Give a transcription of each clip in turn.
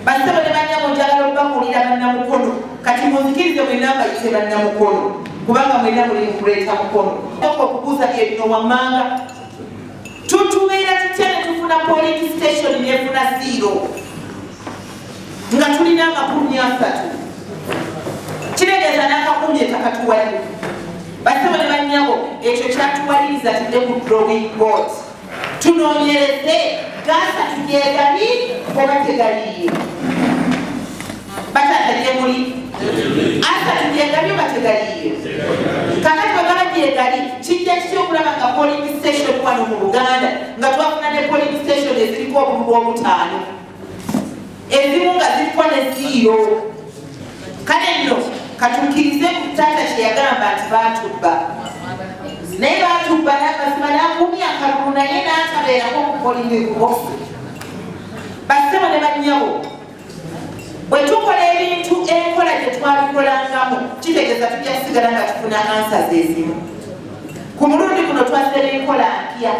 basaba ne banyabo njagala okubakulira bannamukono kati muzikirize mwenna mbayise bannamukono kubanga mwenna muli mukuleeta mukono okubuuza ebino wammanga tutubeera tutya ne tufuna polling station nefuna zero nga tulina amakumi 3 kiregeeza n'akakumi etakatuwali basaba ne banyabo ekyo kyatuwaliriza tudde ku drawing board tunoonyereze gasa tujegali oba tegaliye batatalie muli asa tujegali oba tegaliye kakati bagala jegali kijja kityokulaba nga polling station wano mu Buganda nga twafuna ne polling station eziriko obululu 5 ezimu nga ziriko ne 0 kale nno katukkirize ku taata kye yagamba nti baatubba naye baatubba n'amazima n'akumya akalulu naye n'atabeerako kukolinga ekubofu basebo ne bannyabo bwe tukola ebintu enkola gye twabikolangamu kitegeeza tujja kusigala nga tufuna answers ezimu ku mulundi guno twazira enkola mpya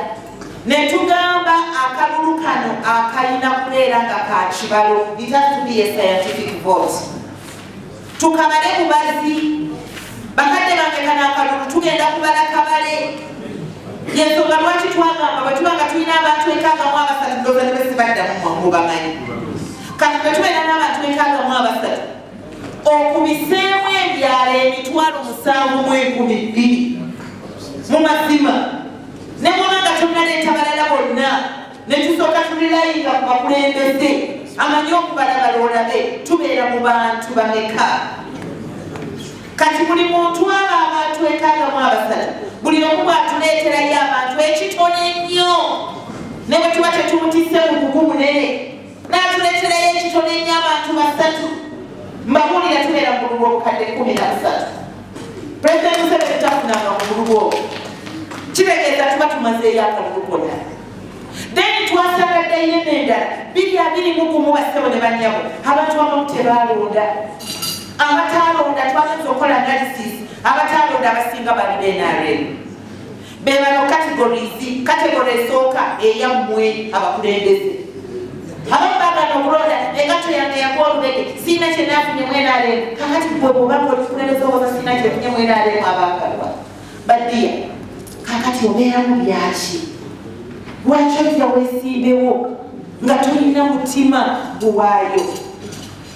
ne tugamba akalulu kano akalina kubeera nga ka kibalo it has to be a scientific vote tukabale bubazi bakadde bange kana akalulu tugenda kubala kabale yensonga lwaki twagamba bwe tubanga tulina abantu 6 ndoza ne besibaddamu mubamanyi kati bwe tubeera n'abantu 6 okubiseemu ebyalo emitwalo 7,200 mu mazima ne mubanga tonnaleeta balala bonna ne tusooka tulilayinga ku bakulembeze amanyi okubalabala olabe tubeera mu bantu bameka kati buli muntu aba abantu 6 buli omu bwatuleeterayo abantu ekitone nnyo ne bwe tuba tetumutisse mu bugu munene n'atuleeterayo ekitone nnyo abantu 3 mbabuulira tubeera mu bululu obukadde 13 pulezidenti Museveni tafunanga mu bululu obwo kitegeeza tuba tumazeeyo akalulu konna then twasagaddeyo n'endala 221 basebo ne bannyabo abantu abamu tebaalonda abatalonda twamaze okukola analysis abatalonda abasinga bali BNRM bebano kategori esooka eyammwe abakulembeze abamu bagana okulonda engato yange yakuwa olubege siina kyenafunye mu NRM kakati bwe bwobanga olikulembeze oba siina kyefunye mu NRM abagalwa baddiya kakati obeeramu byaki lwaki ojja weesimbewo nga tolina mutima guwaayo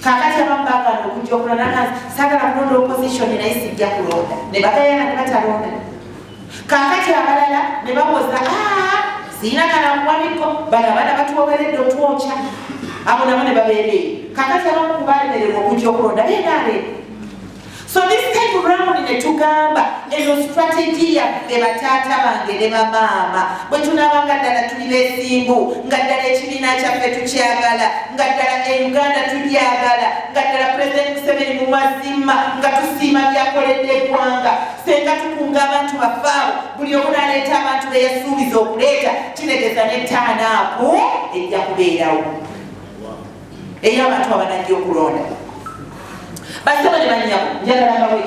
kakati abamu bagana okujja okulonda sagala kulonda opposition naye sijja kulonda ne bagayana ne batalonda kakati abalala ne bawoza siina kanakuwabiko bano abaana batuwoberedde otwokya abo nabo ne babeereyo kakati abamu kubalemererwa okujja okulonda benaale so this time round ne tugamba eno strategy yaffe bataata bange ne bamaama bwe tunaabanga ddala tuli beesimbu nga ddala ekibiina kyaffe tukyagala nga ddala Uganda tulyagala nga ddala Pulezidenti Museveni mu mazima nga tusiima byakoledde eggwanga senga tukunga abantu bafaawo buli omu n'aleeta abantu be yasuubiza okuleeta kiregeeza ne taanaapu ejja kubeerawo eyo abantu abanajja okulonda basebo ne bannyabo njagala